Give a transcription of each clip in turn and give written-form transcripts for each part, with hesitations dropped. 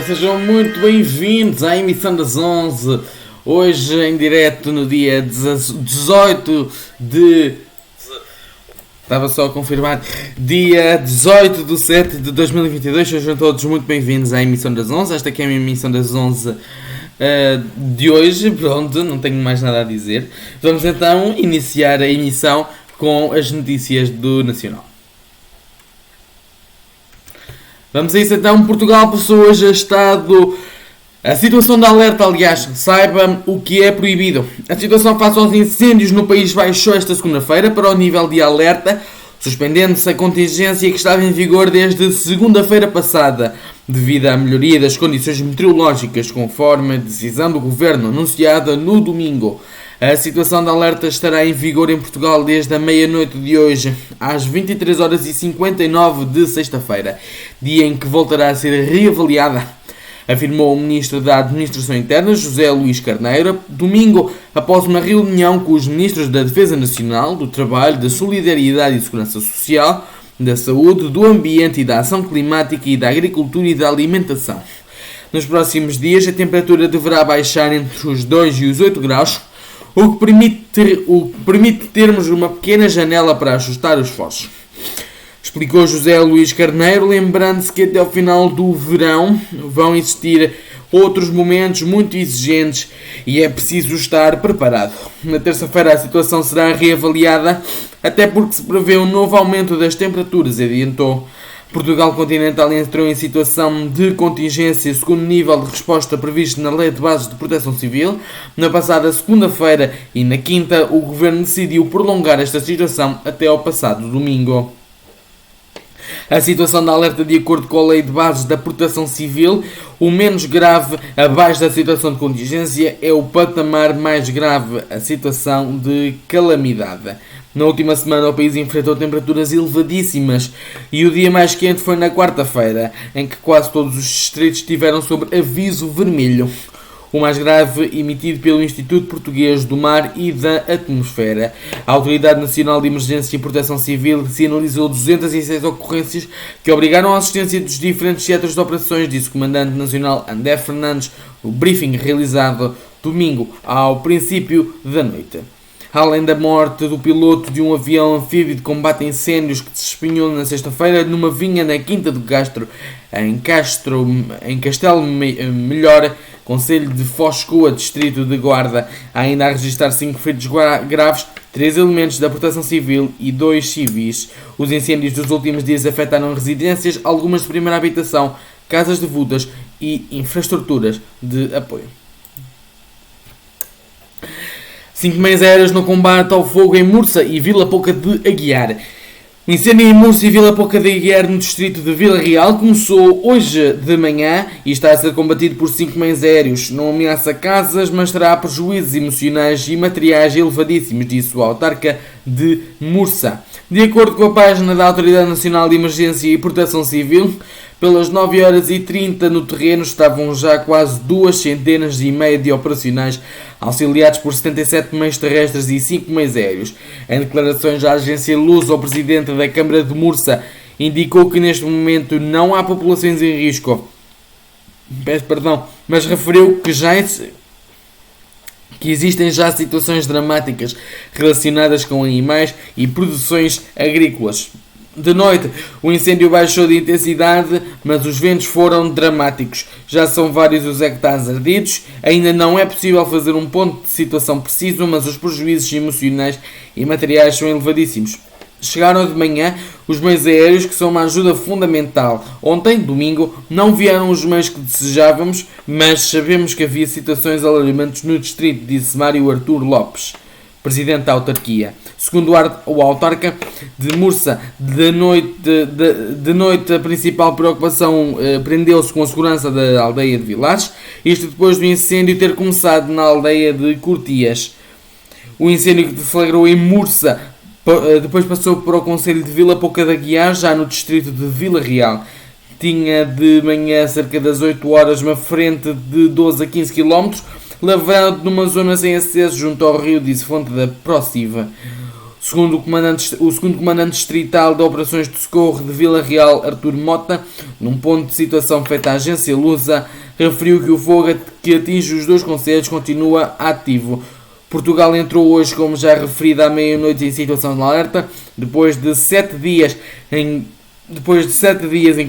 Sejam muito bem-vindos à emissão das 11, hoje em direto no dia 18 de... Estava só a confirmar, dia 18 de 7 de 2022, sejam todos muito bem-vindos à emissão das 11, esta aqui é a minha emissão das 11 de hoje, pronto, não tenho mais nada a dizer. Vamos então iniciar a emissão com as notícias do Nacional. Vamos a isso então. Portugal passou hoje a situação de alerta, aliás, saiba o que é proibido. A situação face aos incêndios no país baixou esta segunda-feira para o nível de alerta, suspendendo-se a contingência que estava em vigor desde segunda-feira passada, devido à melhoria das condições meteorológicas, conforme a decisão do Governo anunciada no domingo. A situação de alerta estará em vigor em Portugal desde a meia-noite de hoje, às 23 horas e 59 de sexta-feira, dia em que voltará a ser reavaliada, afirmou o Ministro da Administração Interna, José Luís Carneiro, domingo, após uma reunião com os Ministros da Defesa Nacional, do Trabalho, da Solidariedade e Segurança Social, da Saúde, do Ambiente e da Ação Climática e da Agricultura e da Alimentação. Nos próximos dias, a temperatura deverá baixar entre os 2 e os 8 graus, o que permite termos uma pequena janela para ajustar os fossos. Explicou José Luís Carneiro, lembrando-se que até ao final do verão vão existir outros momentos muito exigentes e é preciso estar preparado. Na terça-feira a situação será reavaliada, até porque se prevê um novo aumento das temperaturas, adiantou. Portugal Continental entrou em situação de contingência segundo nível de resposta previsto na Lei de Bases de Proteção Civil. Na passada segunda-feira e na quinta, o Governo decidiu prolongar esta situação até ao passado domingo. A situação de alerta, de acordo com a Lei de Bases da Proteção Civil, o menos grave abaixo da situação de contingência é o patamar mais grave, a situação de calamidade. Na última semana o país enfrentou temperaturas elevadíssimas e o dia mais quente foi na quarta-feira, em que quase todos os distritos estiveram sob aviso vermelho. O mais grave emitido pelo Instituto Português do Mar e da Atmosfera. A Autoridade Nacional de Emergência e Proteção Civil sinalizou 206 ocorrências que obrigaram à assistência dos diferentes centros de operações, disse o Comandante Nacional André Fernandes, no briefing realizado domingo ao princípio da noite. Além da morte do piloto de um avião anfíbio de combate a incêndios que se espinhou na sexta-feira numa vinha na Quinta do Castro, em Castelo Melhor, concelho de Foscoa, distrito de Guarda, há ainda a registrar 5 feridos graves, 3 elementos da Proteção Civil e 2 civis. Os incêndios dos últimos dias afetaram residências, algumas de primeira habitação, casas de vultas e infraestruturas de apoio. 5 meios aéreos no combate ao fogo em Mursa e Vila Pouca de Aguiar. O incêndio em Mursa e Vila Pouca de Aguiar, no distrito de Vila Real, começou hoje de manhã e está a ser combatido por 5 meios aéreos. Não ameaça casas, mas terá prejuízos emocionais e materiais elevadíssimos, disse o autarca de Mursa. De acordo com a página da Autoridade Nacional de Emergência e Proteção Civil, pelas 9h30 no terreno estavam já quase 2,5 de operacionais, auxiliados por 77 meios terrestres e 5 meios aéreos. Em declarações à agência Lusa, o presidente da Câmara de Mursa indicou que neste momento não há populações em risco. Mas referiu que existem já situações dramáticas relacionadas com animais e produções agrícolas. De noite, o incêndio baixou de intensidade, mas os ventos foram dramáticos. Já são vários os hectares ardidos. Ainda não é possível fazer um ponto de situação preciso, mas os prejuízos emocionais e materiais são elevadíssimos. Chegaram de manhã os meios aéreos, que são uma ajuda fundamental. Ontem, domingo, não vieram os meios que desejávamos, mas sabemos que havia situações alarmantes no distrito, disse Mário Artur Lopes, presidente da autarquia. Segundo o autarca de Mursa, de noite a principal preocupação prendeu-se com a segurança da aldeia de Vilares, isto depois do incêndio ter começado na aldeia de Cortias. O incêndio que deflagrou em Mursa depois passou para o concelho de Vila Pouca de Aguiar, já no distrito de Vila Real. Tinha de manhã cerca das 8 horas uma frente de 12 a 15 km, lavrado numa zona sem acesso junto ao rio, disse fonte da Prociva. O segundo comandante distrital de operações de socorro de Vila Real, Artur Mota, num ponto de situação feito à agência Lusa, referiu que o fogo que atinge os dois concelhos continua ativo. Portugal entrou hoje, como já referido, à meia-noite em situação de alerta, depois de 7 dias em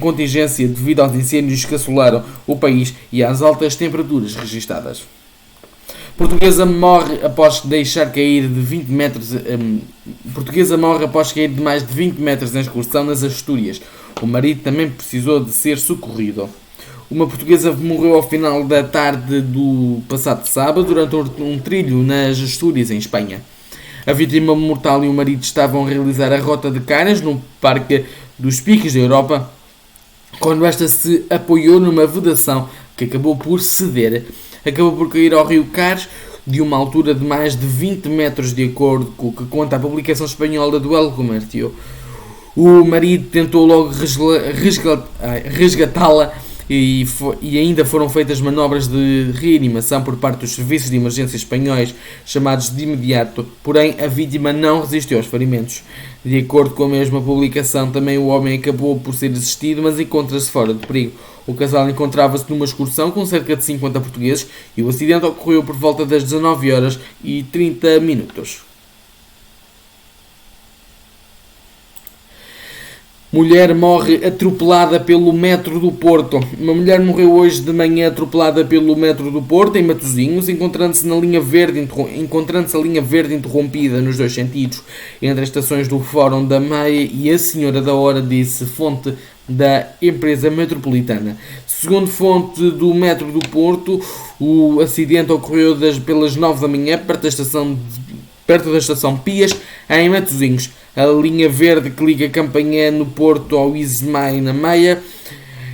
contingência devido aos incêndios que assolaram o país e às altas temperaturas registadas. Portuguesa morre após deixar cair de 20 metros. Portuguesa morre após cair de mais de 20 metros em excursão nas Astúrias. O marido também precisou de ser socorrido. Uma portuguesa morreu ao final da tarde do passado sábado durante um trilho nas Astúrias, em Espanha. A vítima mortal e o marido estavam a realizar a rota de Caras no Parque dos Piques da Europa, quando esta se apoiou numa vedação que acabou por ceder. Acabou por cair ao rio Cares de uma altura de mais de 20 metros, de acordo com o que conta a publicação espanhola do El Comercio. O marido tentou logo resgatá-la e ainda foram feitas manobras de reanimação por parte dos serviços de emergência espanhóis, chamados de imediato, porém a vítima não resistiu aos ferimentos. De acordo com a mesma publicação, também o homem acabou por ser assistido, mas encontra-se fora de perigo. O casal encontrava-se numa excursão com cerca de 50 portugueses e o acidente ocorreu por volta das 19 horas e 30 minutos. Mulher morre atropelada pelo metro do Porto. Uma mulher morreu hoje de manhã atropelada pelo metro do Porto, em Matosinhos, encontrando-se a linha verde interrompida nos dois sentidos, entre as estações do Fórum da Maia e a Senhora da Hora, disse fonte da empresa metropolitana. Segundo fonte do metro do Porto, o acidente ocorreu pelas 9 da manhã, perto da estação Pias, em Matosinhos. A linha verde que liga Campanhã no Porto ao Isimai na Maia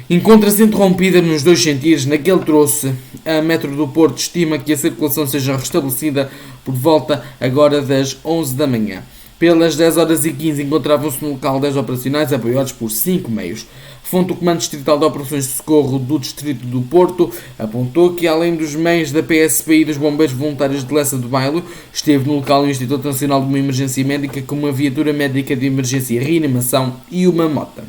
encontra-se interrompida nos dois sentidos. Naquele troço, a metro do Porto estima que a circulação seja restabelecida por volta agora das 11 da manhã. Pelas 10 horas e 15 encontravam-se no local 10 operacionais apoiados por 5 meios. Fonte do Comando Distrital de Operações de Socorro do Distrito do Porto apontou que, além dos meios da PSP e dos bombeiros voluntários de Lessa do Bailo, esteve no local o Instituto Nacional de uma Emergência Médica com uma viatura médica de emergência e reanimação e uma mota.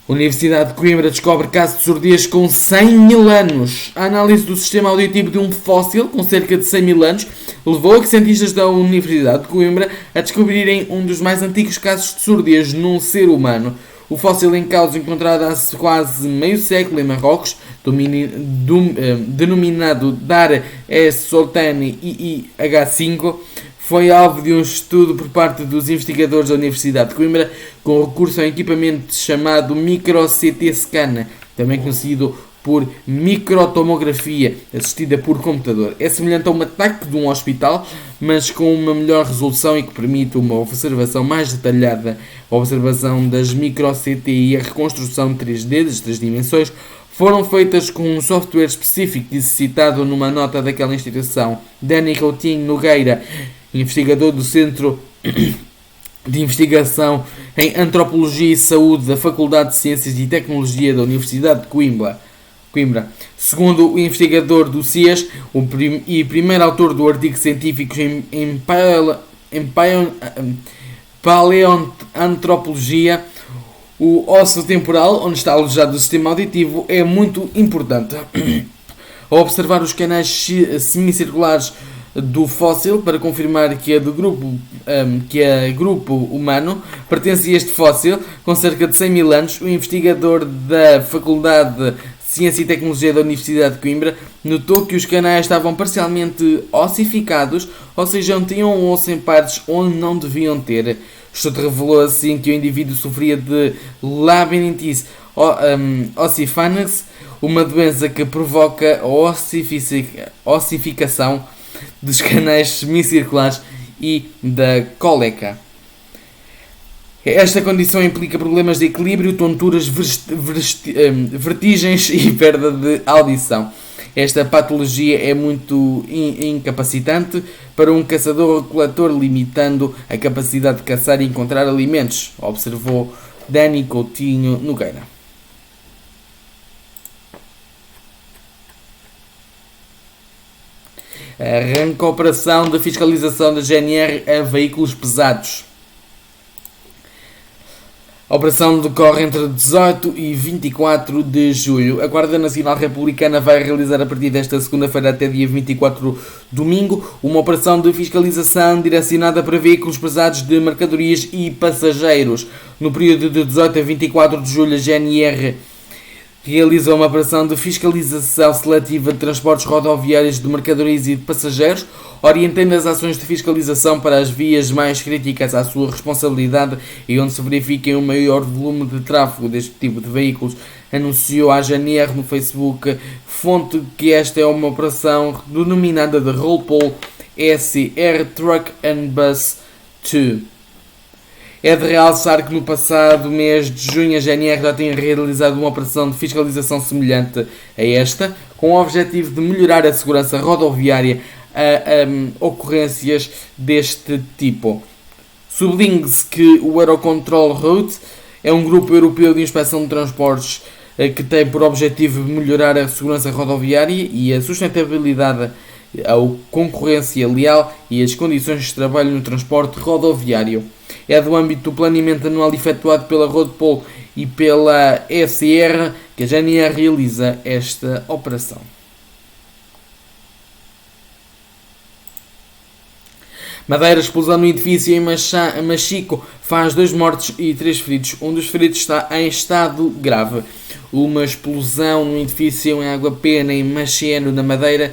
Universidade de Coimbra descobre caso de surdez com 100 mil anos. A análise do sistema auditivo de um fóssil com cerca de 100 mil anos levou a que cientistas da Universidade de Coimbra a descobrirem um dos mais antigos casos de surdez num ser humano. O fóssil em causa, encontrado há quase meio século em Marrocos, denominado Dar es Soltani IIH5, foi alvo de um estudo por parte dos investigadores da Universidade de Coimbra com recurso a um equipamento chamado micro-CT scan, também conhecido por microtomografia assistida por computador. É semelhante a um ataque de um hospital, mas com uma melhor resolução e que permite uma observação mais detalhada. A observação das micro-CT e a reconstrução 3D das três dimensões foram feitas com um software específico, disse citado numa nota daquela instituição. Dani Coutinho Nogueira, investigador do Centro de Investigação em Antropologia e Saúde da Faculdade de Ciências e Tecnologia da Universidade de Coimbra. Segundo o investigador do CIES e primeiro autor do artigo científico em paleoantropologia, o osso temporal, onde está alojado o sistema auditivo, é muito importante. Ao observar os canais semicirculares do fóssil para confirmar que é grupo humano, pertence a este fóssil com cerca de 100 mil anos, o investigador da Faculdade de Ciência e Tecnologia da Universidade de Coimbra notou que os canais estavam parcialmente ossificados, ou seja, tinham um osso em partes onde não deviam ter. O estudo revelou assim que o indivíduo sofria de labirintite ossifanes, uma doença que provoca a ossificação dos canais semicirculares e da cólica. Esta condição implica problemas de equilíbrio, tonturas, vertigens e perda de audição. Esta patologia é muito incapacitante para um caçador-recoletor, limitando a capacidade de caçar e encontrar alimentos, observou Dani Coutinho Nogueira. Arranca a operação de fiscalização da GNR a veículos pesados. A operação decorre entre 18 e 24 de julho. A Guarda Nacional Republicana vai realizar a partir desta segunda-feira até dia 24, domingo, uma operação de fiscalização direcionada para veículos pesados de mercadorias e passageiros. No período de 18 a 24 de julho, a GNR realiza uma operação de fiscalização seletiva de transportes rodoviários de mercadorias e de passageiros, orientando as ações de fiscalização para as vias mais críticas à sua responsabilidade e onde se verifiquem um maior volume de tráfego deste tipo de veículos, anunciou a GNR no Facebook, fonte que esta é uma operação denominada de Roll Poll SR Truck and Bus 2. É de realçar que no passado mês de junho a GNR já tinha realizado uma operação de fiscalização semelhante a esta, com o objetivo de melhorar a segurança rodoviária a ocorrências deste tipo. Sublinhe-se que o Eurocontrol Route é um grupo europeu de inspeção de transportes que tem por objetivo melhorar a segurança rodoviária e a sustentabilidade, a concorrência leal e as condições de trabalho no transporte rodoviário. É do âmbito do planeamento anual efetuado pela Roadpol e pela ECR que a GNR realiza esta operação. Madeira, explosão no edifício em Machico faz 2 mortos e 3 feridos. Um dos feridos está em estado grave. Uma explosão no edifício em Água Pena, em Machieno, na Madeira,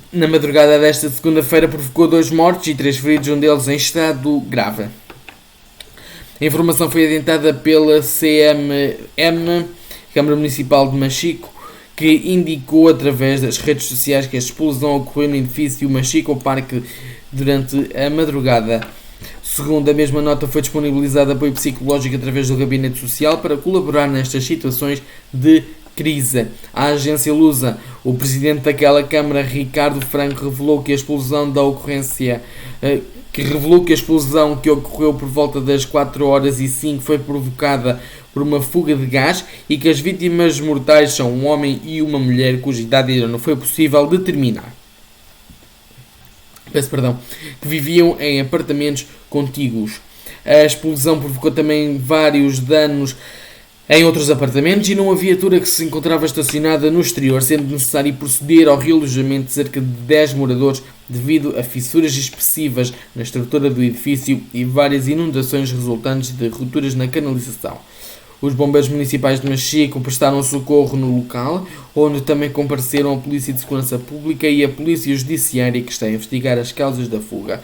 na madrugada desta segunda-feira, provocou 2 mortos e 3 feridos, um deles em estado grave. A informação foi adiantada pela CMM, Câmara Municipal de Machico, que indicou através das redes sociais que a explosão ocorreu no edifício Machico Parque durante a madrugada. Segundo a mesma nota, foi disponibilizado apoio psicológico através do Gabinete Social para colaborar nestas situações de crise. A agência Lusa, o presidente daquela Câmara, Ricardo Franco, revelou que a explosão que ocorreu por volta das 4h05 foi provocada por uma fuga de gás e que as vítimas mortais são um homem e uma mulher cuja idade ainda não foi possível determinar. Que viviam em apartamentos contíguos. A explosão provocou também vários danos em outros apartamentos e numa viatura que se encontrava estacionada no exterior, sendo necessário proceder ao realojamento de cerca de 10 moradores devido a fissuras expressivas na estrutura do edifício e várias inundações resultantes de rupturas na canalização. Os bombeiros municipais de Machico prestaram socorro no local, onde também compareceram a Polícia de Segurança Pública e a Polícia Judiciária, que está a investigar as causas da fuga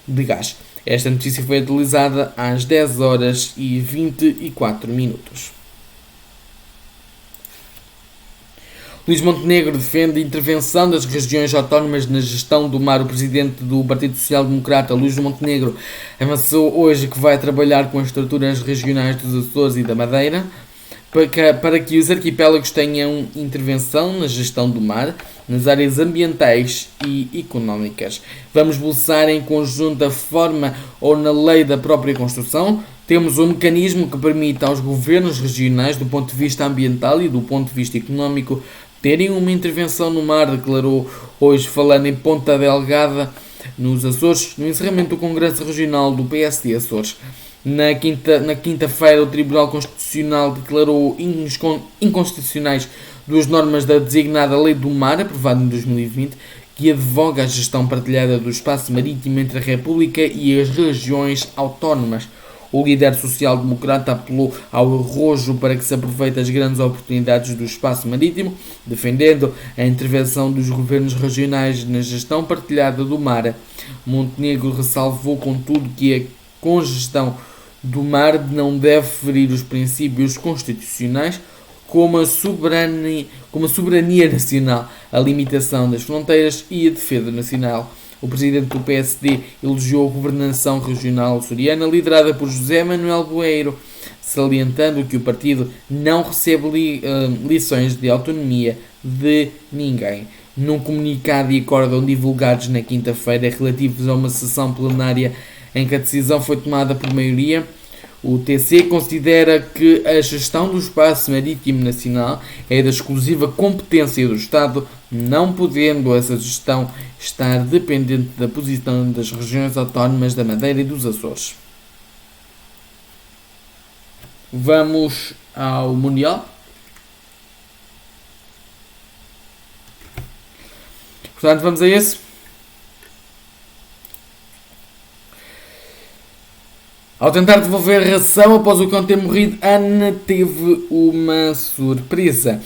de gás. Esta notícia foi atualizada às 10h24. Luís Montenegro defende a intervenção das regiões autónomas na gestão do mar. O presidente do Partido Social Democrata, Luís Montenegro, avançou hoje que vai trabalhar com as estruturas regionais dos Açores e da Madeira para que os arquipélagos tenham intervenção na gestão do mar, nas áreas ambientais e económicas. Vamos bolsar em conjunto a forma ou na lei da própria construção. Temos um mecanismo que permite aos governos regionais, do ponto de vista ambiental e do ponto de vista económico, terem uma intervenção no mar, declarou hoje, falando em Ponta Delgada, nos Açores, no encerramento do Congresso Regional do PSD Açores. Na quinta-feira, o Tribunal Constitucional declarou inconstitucionais 2 normas da designada Lei do Mar, aprovada em 2020, que advoga a gestão partilhada do espaço marítimo entre a República e as regiões autónomas. O líder social-democrata apelou ao arrojo para que se aproveite as grandes oportunidades do espaço marítimo, defendendo a intervenção dos governos regionais na gestão partilhada do mar. Montenegro ressalvou, contudo, que a congestão do mar não deve ferir os princípios constitucionais como a soberania nacional, a limitação das fronteiras e a defesa nacional. O presidente do PSD elogiou a governação regional açoriana liderada por José Manuel Boeiro, salientando que o partido não recebe lições de autonomia de ninguém. Num comunicado e acórdão divulgados na quinta-feira relativos a uma sessão plenária em que a decisão foi tomada por maioria, O TC considera que a gestão do espaço marítimo nacional é da exclusiva competência do Estado, não podendo essa gestão estar dependente da posição das regiões autónomas da Madeira e dos Açores. Vamos ao Mundial. Portanto, vamos a esse. Ao tentar devolver a ração após o cão ter morrido, Ana teve uma surpresa.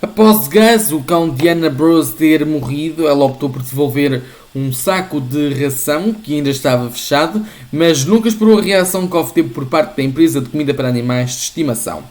Após gás, o cão de Anna Bros ter morrido, ela optou por devolver um saco de ração que ainda estava fechado, mas nunca esperou a reação que obteve por parte da empresa de comida para animais de estimação.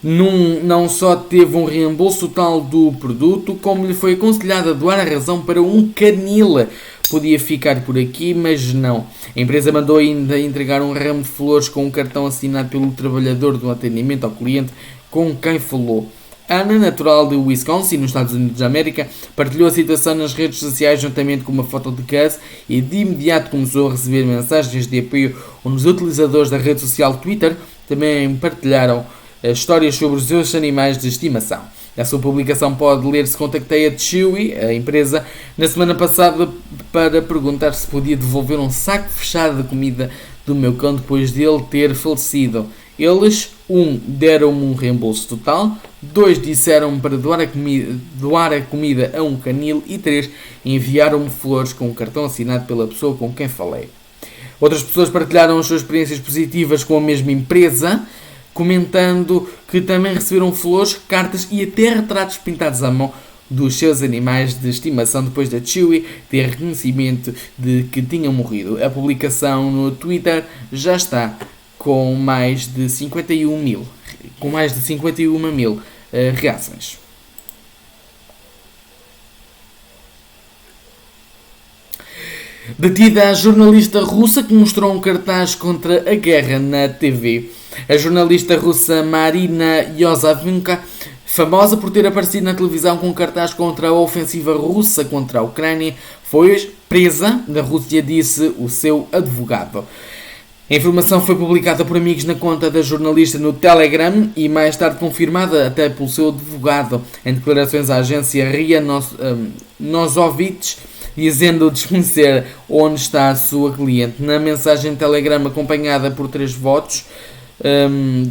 Não só teve um reembolso total do produto, como lhe foi aconselhado a doar a ração para um canil. Podia ficar por aqui, mas não. A empresa mandou ainda entregar um ramo de flores com um cartão assinado pelo trabalhador do atendimento ao cliente com quem falou. Ana, natural de Wisconsin, nos Estados Unidos da América, partilhou a situação nas redes sociais juntamente com uma foto de Gus e de imediato começou a receber mensagens de apoio onde os utilizadores da rede social Twitter também partilharam histórias sobre os seus animais de estimação. A sua publicação pode ler-se: contactei a Chewy, a empresa, na semana passada para perguntar se podia devolver um saco fechado de comida do meu cão depois dele ter falecido. Eles, 1, deram-me um reembolso total, 2, disseram-me para doar a comida a um canil e 3, enviaram-me flores com um cartão assinado pela pessoa com quem falei. Outras pessoas partilharam as suas experiências positivas com a mesma empresa, comentando que também receberam flores, cartas e até retratos pintados à mão dos seus animais de estimação depois da Chewy ter reconhecimento de que tinham morrido. A publicação no Twitter já está com mais de 51 mil reações. Detida a jornalista russa que mostrou um cartaz contra a guerra na TV. A jornalista russa Marina Yozavinka, famosa por ter aparecido na televisão com um cartaz contra a ofensiva russa contra a Ucrânia, foi presa na Rússia, disse o seu advogado. A informação foi publicada por amigos na conta da jornalista no Telegram e mais tarde confirmada até pelo seu advogado em declarações à agência RIA Nosovich, dizendo desconhecer onde está a sua cliente. Na mensagem Telegram acompanhada por 3 votos,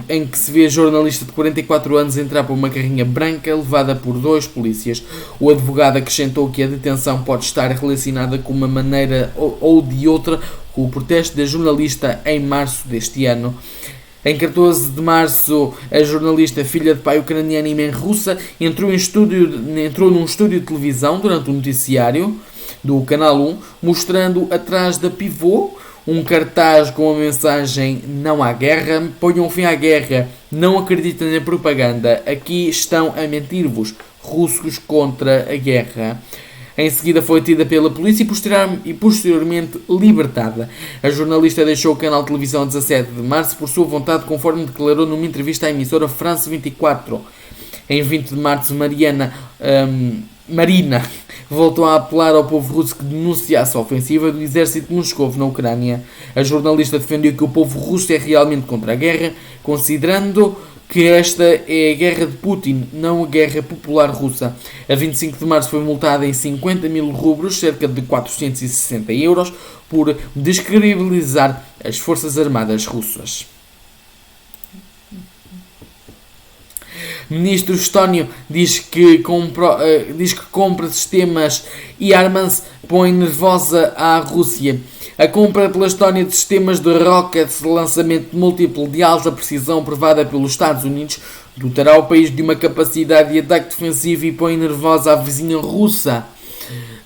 em que se vê a jornalista de 44 anos entrar por uma carrinha branca levada por 2 polícias. O advogado acrescentou que a detenção pode estar relacionada com uma maneira ou de outra com o protesto da jornalista em março deste ano. Em 14 de março, a jornalista, filha de pai ucraniano e mãe russa, entrou num estúdio de televisão durante o noticiário do Canal 1, mostrando atrás da pivô um cartaz com a mensagem "Não há guerra, ponham fim à guerra, não acreditem na propaganda, aqui estão a mentir-vos, russos contra a guerra". Em seguida foi detida pela polícia e posteriormente libertada. A jornalista deixou o canal de televisão a 17 de março por sua vontade, conforme declarou numa entrevista à emissora France 24. Em 20 de março, Marina voltou a apelar ao povo russo que denunciasse a ofensiva do exército de Moscou na Ucrânia. A jornalista defendeu que o povo russo é realmente contra a guerra, considerando que esta é a guerra de Putin, não a guerra popular russa. A 25 de março foi multada em 50 mil rublos, cerca de 460 euros, por descredibilizar as forças armadas russas. Ministro estónio diz que compra sistemas e armas põe nervosa à Rússia. A compra pela Estónia de sistemas de rockets de lançamento múltiplo de alta precisão aprovada pelos Estados Unidos dotará o país de uma capacidade de ataque defensivo e põe nervosa a vizinha russa,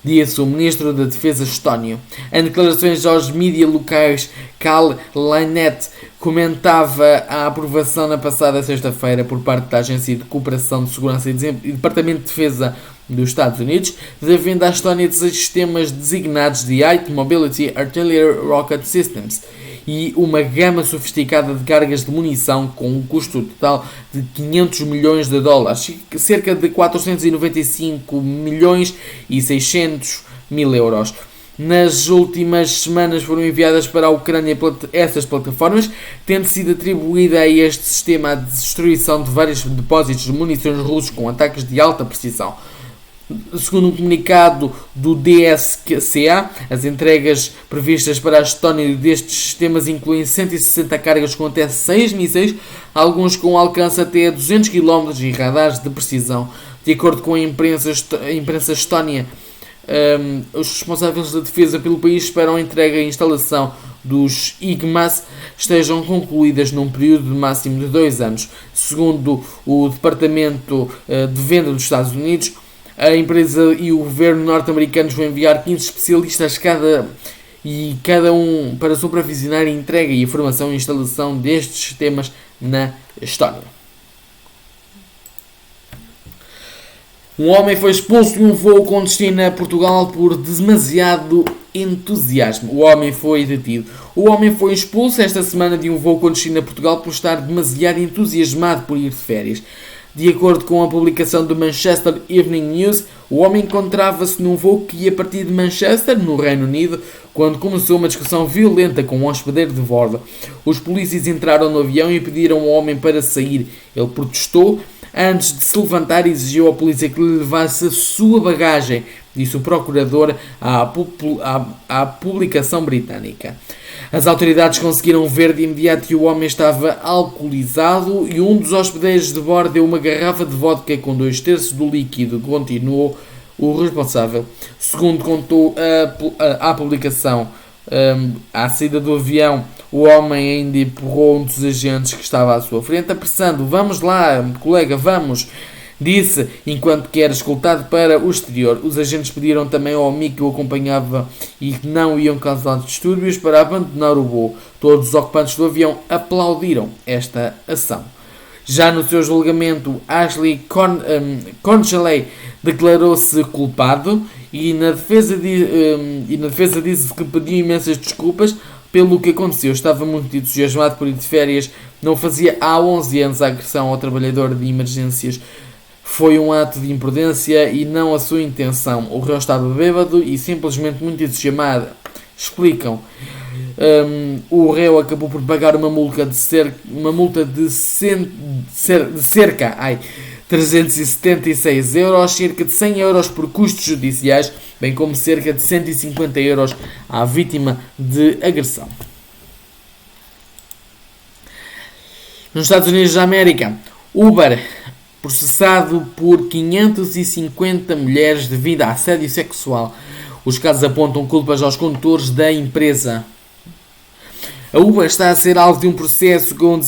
disse o Ministro da Defesa estónio. Em declarações aos mídias locais, Karl Lainet comentava a aprovação na passada sexta-feira por parte da Agência de Cooperação de Segurança e Departamento de Defesa dos Estados Unidos da venda à Estónia de 6 sistemas designados de High Mobility Artillery Rocket Systems e uma gama sofisticada de cargas de munição com um custo total de 500 milhões de dólares, cerca de 495 milhões e 600 mil euros. nas últimas semanas foram enviadas para a Ucrânia essas plataformas, tendo sido atribuída a este sistema a destruição de vários depósitos de munições russos com ataques de alta precisão. Segundo um comunicado do DSCA, as entregas previstas para a Estónia destes sistemas incluem 160 cargas com até 6 mísseis, alguns com alcance até 200 km e radares de precisão. De acordo com a imprensa estónia, os responsáveis da defesa pelo país esperam a entrega e instalação dos IGMAS estejam concluídas num período de máximo de 2 anos. Segundo o Departamento de Venda dos Estados Unidos, a empresa e o governo norte-americanos vão enviar 15 especialistas cada um para supervisionar a entrega e a formação e instalação destes sistemas na Estónia. Um homem foi expulso de um voo com destino a Portugal por demasiado entusiasmo. O homem foi detido. O homem foi expulso esta semana de um voo com destino a Portugal por estar demasiado entusiasmado por ir de férias. De acordo com a publicação do Manchester Evening News, o homem encontrava-se num voo que ia partir de Manchester, no Reino Unido, quando começou uma discussão violenta com um hospedeiro de bordo. Os polícias entraram no avião e pediram ao homem para sair. Ele protestou. Antes de se levantar, exigiu ao polícia que lhe levasse a sua bagagem, disse o procurador à publicação britânica. As autoridades conseguiram ver de imediato que o homem estava alcoolizado e um dos hospedeiros de bordo deu uma garrafa de vodka com 2/3 do líquido, continuou o responsável. Segundo contou a publicação, à saída do avião, o homem ainda empurrou um dos agentes que estava à sua frente, apressando: "Vamos lá, colega, vamos", disse, enquanto que era escoltado para o exterior. Os agentes pediram também ao amigo que o acompanhava e que não iam causar distúrbios para abandonar o voo. Todos os ocupantes do avião aplaudiram esta ação. Já no seu julgamento, Ashley Conchley declarou-se culpado e na defesa disse que pediu imensas desculpas pelo que aconteceu. Estava muito entusiasmado por ir de férias. Não fazia há 11 anos a agressão ao trabalhador de emergências. Foi um ato de imprudência e não a sua intenção. O réu estava bêbado e simplesmente muito entusiasmado. Explicam. O réu acabou por pagar uma multa de cerca 376 euros, cerca de 100 euros por custos judiciais, bem como cerca de 150 euros à vítima de agressão. Nos Estados Unidos da América, Uber processado por 550 mulheres devido a assédio sexual. Os casos apontam culpas aos condutores da empresa. A Uber está a ser alvo de um processo com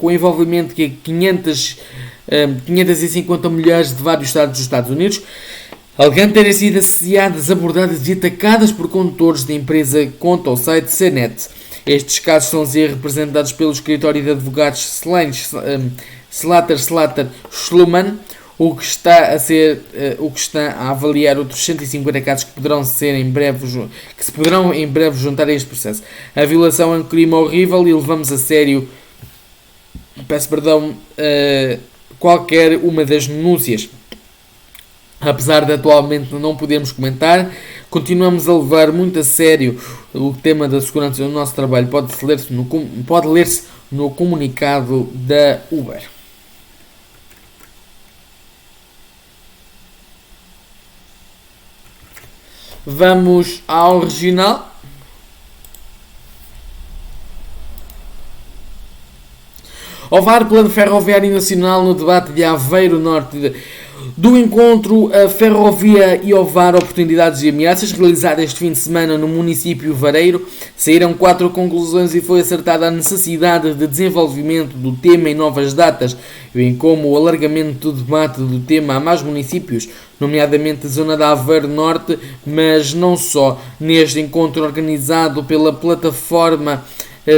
o envolvimento de 550 mulheres de vários estados dos Estados Unidos, alegando terem sido assediadas, abordadas e atacadas por condutores da empresa, conta ao site CNET. Estes casos estão a ser representados pelo escritório de advogados Slater Schluman, o que está a avaliar outros 150 casos que se poderão em breve juntar a este processo. A violação é um crime horrível e levamos a sério, qualquer uma das denúncias. Apesar de atualmente não podermos comentar, continuamos a levar muito a sério o tema da segurança do nosso trabalho. Pode ler-se no comunicado da Uber. Vamos ao regional. Ovar, Plano Ferroviário Nacional no debate de Aveiro Norte. Do encontro a Ferrovia e Ovar, Oportunidades e Ameaças, realizado este fim de semana no município Vareiro, saíram 4 conclusões e foi acertada a necessidade de desenvolvimento do tema em novas datas, bem como o alargamento do debate do tema a mais municípios, nomeadamente a zona da Aveiro Norte, mas não só. Neste encontro organizado pela plataforma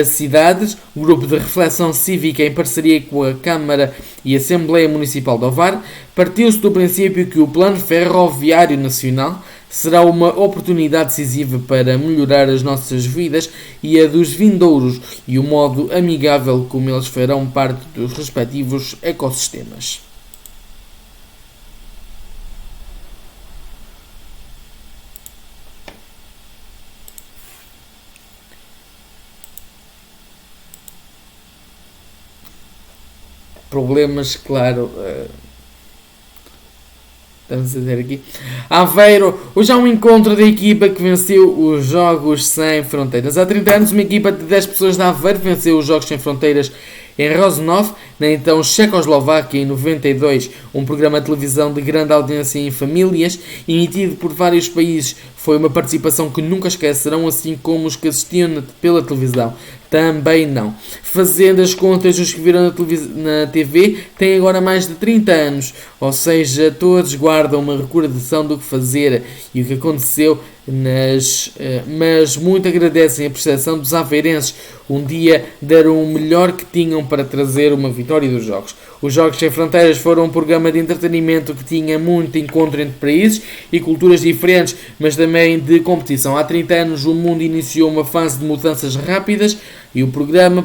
Cidades, grupo de reflexão cívica em parceria com a Câmara e Assembleia Municipal de Ovar, partiu-se do princípio que o Plano Ferroviário Nacional será uma oportunidade decisiva para melhorar as nossas vidas e a dos vindouros e o modo amigável como eles farão parte dos respectivos ecossistemas. problemas, claro. Estamos a ver aqui. Aveiro, hoje há um encontro da equipa que venceu os Jogos Sem Fronteiras. Há 30 anos, uma equipa de 10 pessoas da Aveiro venceu os Jogos Sem Fronteiras em Rožnov, na então Checoslováquia, em 92. Um programa de televisão de grande audiência em famílias, emitido por vários países. Foi uma participação que nunca esquecerão, assim como os que assistiam pela televisão. Também não. Fazendo as contas, os que viram na TV têm agora mais de 30 anos, ou seja, todos guardam uma recordação do que fazer e o que aconteceu, mas muito agradecem a prestação dos aveirenses. Um dia deram o melhor que tinham para trazer uma vitória dos Jogos. Os Jogos Sem Fronteiras foram um programa de entretenimento que tinha muito encontro entre países e culturas diferentes, mas também de competição. Há 30 anos o mundo iniciou uma fase de mudanças rápidas e o programa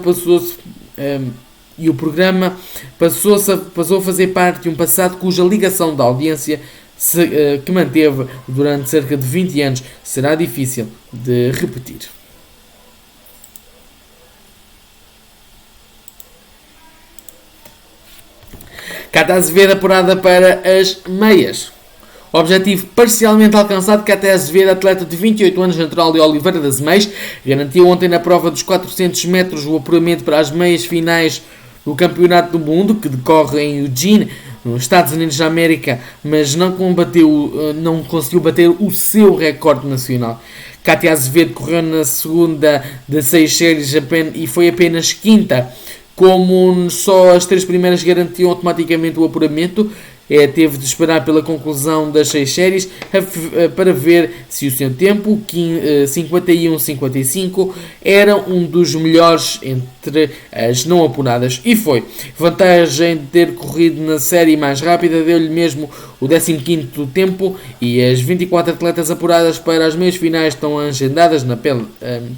passou a fazer parte de um passado cuja ligação da audiência que manteve durante cerca de 20 anos será difícil de repetir. Cata Azevedo apurada para as meias. Objetivo parcialmente alcançado. Cata Azevedo, atleta de 28 anos, natural de Oliveira das Meias, garantiu ontem na prova dos 400 metros o apuramento para as meias finais do Campeonato do Mundo, que decorre em Eugene, nos Estados Unidos da América, mas não conseguiu bater o seu recorde nacional. Cátia Azevedo correu na segunda de 6 séries e foi apenas quinta. Como só as 3 primeiras garantiam automaticamente o apuramento, teve de esperar pela conclusão das 6 séries para ver se o seu tempo, 51-55, era um dos melhores entre as não apuradas. E foi. Vantagem de ter corrido na série mais rápida deu-lhe mesmo o 15º tempo, e as 24 atletas apuradas para as meias finais estão agendadas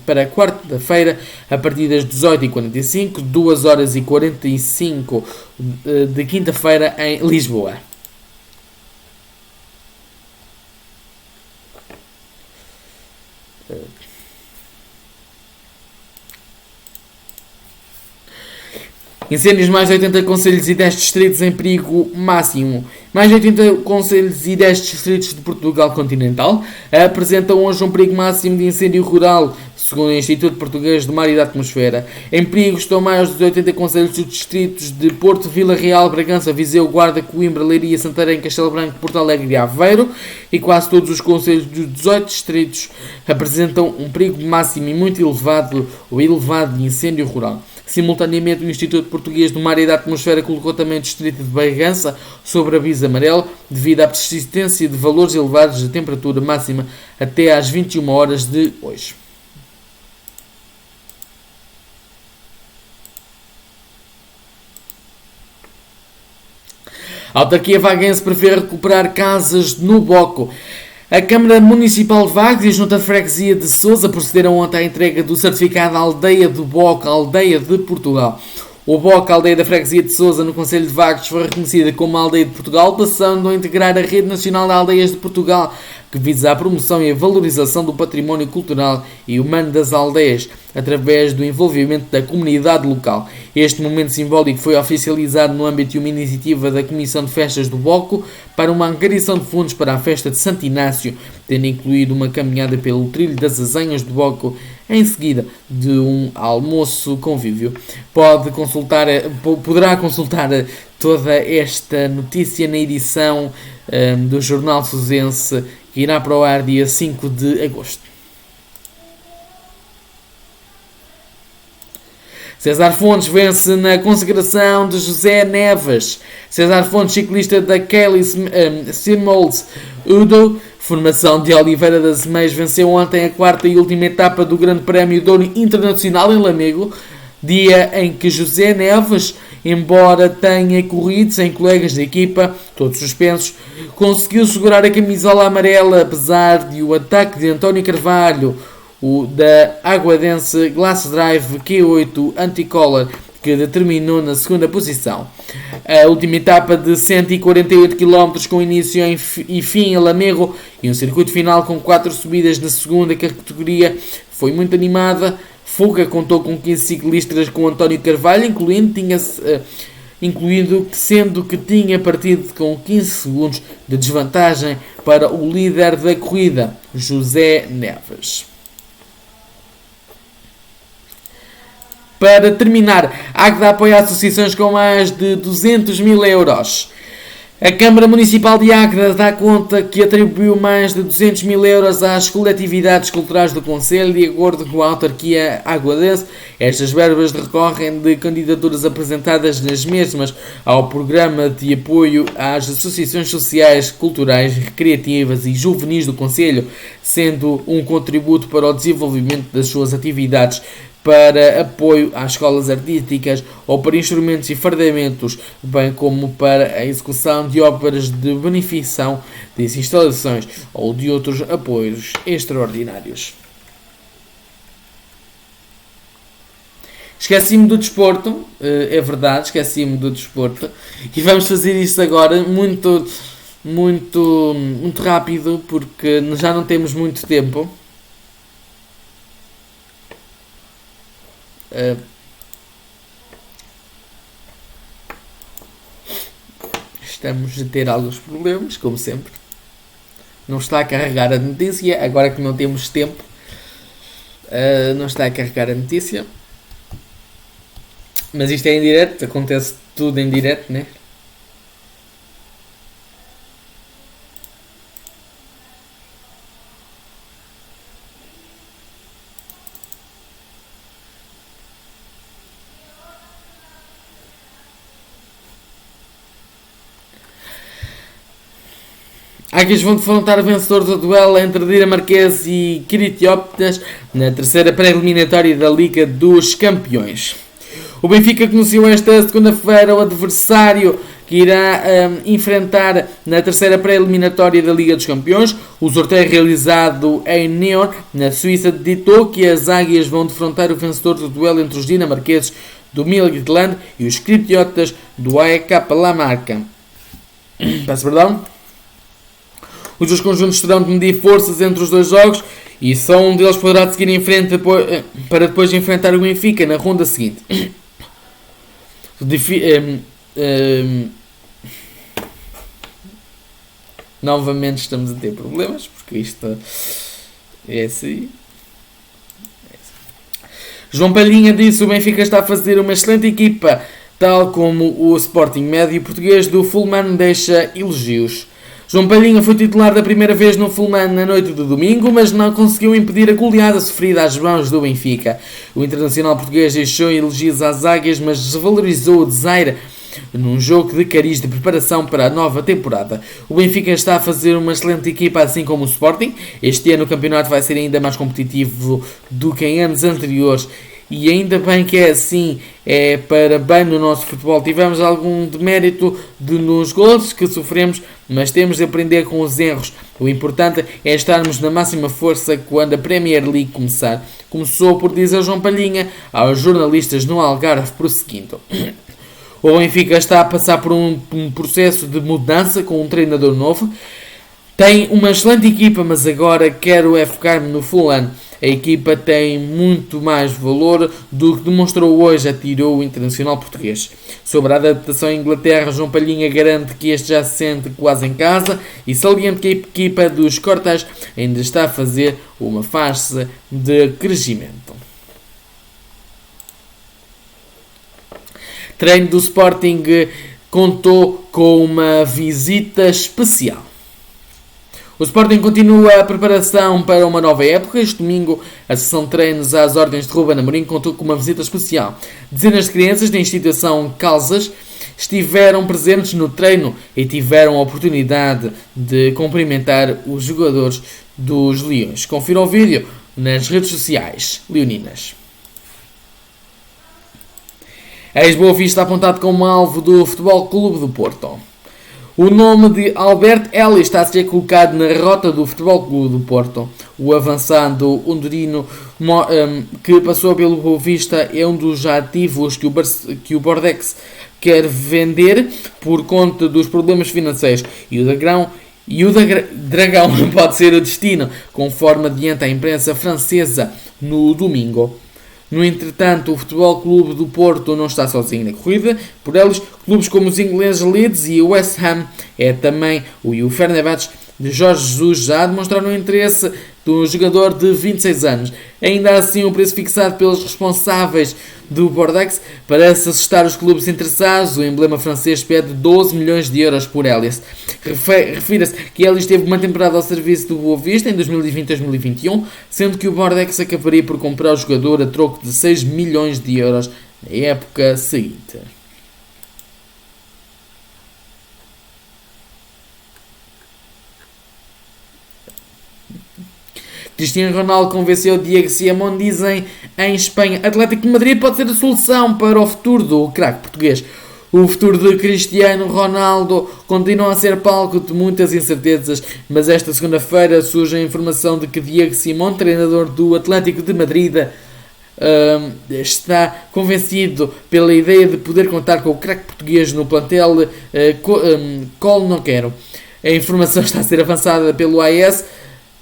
para quarta-feira a partir das 18h45, 2h45 de quinta-feira em Lisboa. Incêndios, mais de 80 concelhos e 10 distritos em perigo máximo. Mais de 80 concelhos e 10 distritos de Portugal continental apresentam hoje um perigo máximo de incêndio rural, segundo o Instituto Português do Mar e da Atmosfera. Em perigo estão mais de 80 concelhos e distritos de Porto, Vila Real, Bragança, Viseu, Guarda, Coimbra, Leiria, Santarém, Castelo Branco, Porto Alegre e Aveiro, e quase todos os concelhos dos 18 distritos apresentam um perigo máximo e muito elevado de incêndio rural. Simultaneamente, o Instituto Português do Mar e da Atmosfera colocou também o distrito de Bragança sobre aviso amarelo devido à persistência de valores elevados de temperatura máxima até às 21 horas de hoje. A autarquia vaguense prefere recuperar casas no Boco. A Câmara Municipal de Vagos e a Junta de Freguesia de Sousa procederam ontem à entrega do certificado Aldeia do Boco, Aldeia de Portugal. O Boco, Aldeia da Freguesia de Sousa, no Concelho de Vagos, foi reconhecida como Aldeia de Portugal, passando a integrar a Rede Nacional de Aldeias de Portugal, que visa a promoção e a valorização do património cultural e humano das aldeias, através do envolvimento da comunidade local. Este momento simbólico foi oficializado no âmbito de uma iniciativa da Comissão de Festas do Boco para uma angariação de fundos para a festa de Santo Inácio, tendo incluído uma caminhada pelo trilho das Azenhas do Boco, em seguida de um almoço convívio. Poderá consultar toda esta notícia na edição do Jornal Sousense, que irá para o ar dia 5 de agosto. César Fontes vence na consagração de José Neves. César Fontes, ciclista da Kelly Simolds Udo, formação de Oliveira das Meias, venceu ontem a 4ª e última etapa do Grande Prémio de Ouro Internacional em Lamego, dia em que José Neves, embora tenha corrido sem colegas de equipa, todos suspensos, conseguiu segurar a camisola amarela, apesar de o ataque de António Carvalho, o da Aguadense Glass Drive Q8 Anticolor, que determinou na segunda posição. A última etapa de 148 km com início e fim em Lamego e um circuito final com 4 subidas na segunda categoria foi muito animada. Fuga contou com 15 ciclistas com António Carvalho, incluindo incluindo sendo que tinha partido com 15 segundos de desvantagem para o líder da corrida, José Neves. Para terminar, a Águeda apoia associações com mais de 200 mil euros. A Câmara Municipal de Águeda dá conta que atribuiu mais de 200 mil euros às coletividades culturais do Concelho, de acordo com a autarquia aguadense. Estas verbas decorrem de candidaturas apresentadas nas mesmas ao Programa de Apoio às Associações Sociais, Culturais, Recreativas e Juvenis do Concelho, sendo um contributo para o desenvolvimento das suas atividades para apoio às escolas artísticas ou para instrumentos e fardamentos, bem como para a execução de obras de beneficiação das instalações ou de outros apoios extraordinários. Esqueci-me do desporto, é verdade, esqueci-me do desporto, e vamos fazer isto agora muito rápido, porque já não temos muito tempo. Estamos a ter alguns problemas, como sempre. Não está a carregar a notícia, agora que não temos tempo. Não está a carregar a notícia. Mas isto é em direto, acontece tudo em direto, né? Águias vão defrontar o vencedor do duelo entre Dinamarquês e Critiópitas na terceira pré-eliminatória da Liga dos Campeões. O Benfica conheceu esta segunda-feira o adversário que irá enfrentar na terceira pré-eliminatória da Liga dos Campeões. O sorteio realizado em Neon, na Suíça, ditou que as Águias vão defrontar o vencedor do duelo entre os dinamarqueses do Midtjylland e os Critiópitas do AEK Lamarca. Peço perdão. Os dois conjuntos terão de medir forças entre os dois jogos e só um deles poderá seguir em frente para depois enfrentar o Benfica na ronda seguinte. Novamente estamos a ter problemas, porque isto é assim. João Palhinha disse que o Benfica está a fazer uma excelente equipa, tal como o Sporting médio português do Fulham deixa elogios. João Palhinha foi titular da primeira vez no Fulham na noite de domingo, mas não conseguiu impedir a goleada sofrida às mãos do Benfica. O internacional português deixou elogios às Águias, mas desvalorizou o Desaire num jogo de cariz de preparação para a nova temporada. O Benfica está a fazer uma excelente equipa, assim como o Sporting. Este ano o campeonato vai ser ainda mais competitivo do que em anos anteriores. E ainda bem que é assim, é para bem no nosso futebol. Tivemos algum demérito nos gols que sofremos, mas temos de aprender com os erros. O importante é estarmos na máxima força quando a Premier League começar. Começou por dizer João Palhinha aos jornalistas no Algarve, prosseguindo. O Benfica está a passar por um processo de mudança com um treinador novo. Tem uma excelente equipa, mas agora quero focar-me no Fulham. A equipa tem muito mais valor do que demonstrou hoje, atirou o internacional português. Sobre a adaptação à Inglaterra, João Palhinha garante que este já se sente quase em casa e salienta que a equipa dos Cortais ainda está a fazer uma fase de crescimento. Treino do Sporting contou com uma visita especial. O Sporting continua a preparação para uma nova época. Este domingo, a sessão de treinos às ordens de Ruben Amorim contou com uma visita especial. Dezenas de crianças da instituição Calças estiveram presentes no treino e tiveram a oportunidade de cumprimentar os jogadores dos Leões. Confira o vídeo nas redes sociais leoninas. A ex-Boa Vista apontado como alvo do Futebol Clube do Porto. O nome de Albert Ellis está a ser colocado na rota do Futebol Clube do Porto. O avançado hondurino que passou pelo Boa Vista é um dos ativos que o Bordeaux quer vender por conta dos problemas financeiros. E o Dragão pode ser o destino, conforme adianta a imprensa francesa no domingo. No entretanto, o Futebol Clube do Porto não está sozinho na corrida. Por eles, clubes como os ingleses Leeds e o West Ham, e o Fenerbahçe de Jorge Jesus já demonstraram interesse do jogador de 26 anos. Ainda assim, o preço fixado pelos responsáveis do Bordeaux parece assustar os clubes interessados. O emblema francês pede 12 milhões de euros por Elias. Refira-se que Elias teve uma temporada ao serviço do Boa Vista em 2020-2021, sendo que o Bordeaux acabaria por comprar o jogador a troco de 6 milhões de euros na época seguinte. Cristiano Ronaldo convenceu Diego Simeone, dizem em Espanha. Atlético de Madrid pode ser a solução para o futuro do craque português. O futuro de Cristiano Ronaldo continua a ser palco de muitas incertezas, mas esta segunda-feira surge a informação de que Diego Simeone, treinador do Atlético de Madrid, está convencido pela ideia de poder contar com o craque português no plantel colnoquero. A informação está a ser avançada pelo AS.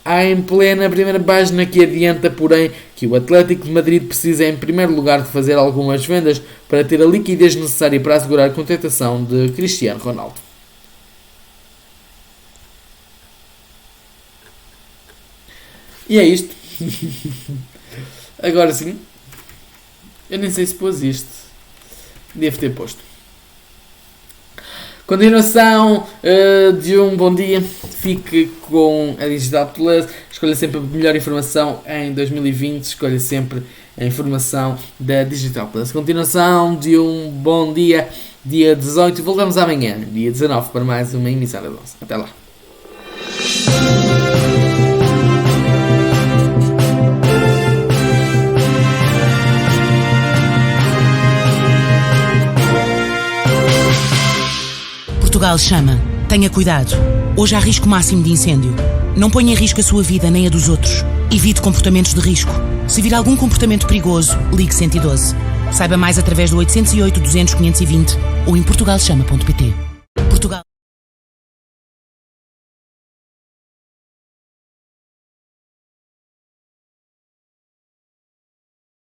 Há em plena primeira página que adianta, porém, que o Atlético de Madrid precisa, em primeiro lugar, de fazer algumas vendas para ter a liquidez necessária para assegurar a contratação de Cristiano Ronaldo. E é isto. Agora sim, eu nem sei se pôs isto. Devo ter posto. Continuação de um bom dia. Fique com a Digital Plus. Escolha sempre a melhor informação em 2020. Escolha sempre a informação da Digital Plus. Continuação de um bom dia. Dia 18. Voltamos amanhã, dia 19, para mais uma emissão da nossa. Até lá. Portugal chama. Tenha cuidado. Hoje há risco máximo de incêndio. Não ponha em risco a sua vida nem a dos outros. Evite comportamentos de risco. Se vir algum comportamento perigoso, ligue 112. Saiba mais através do 808 200 520 ou em portugalchama.pt.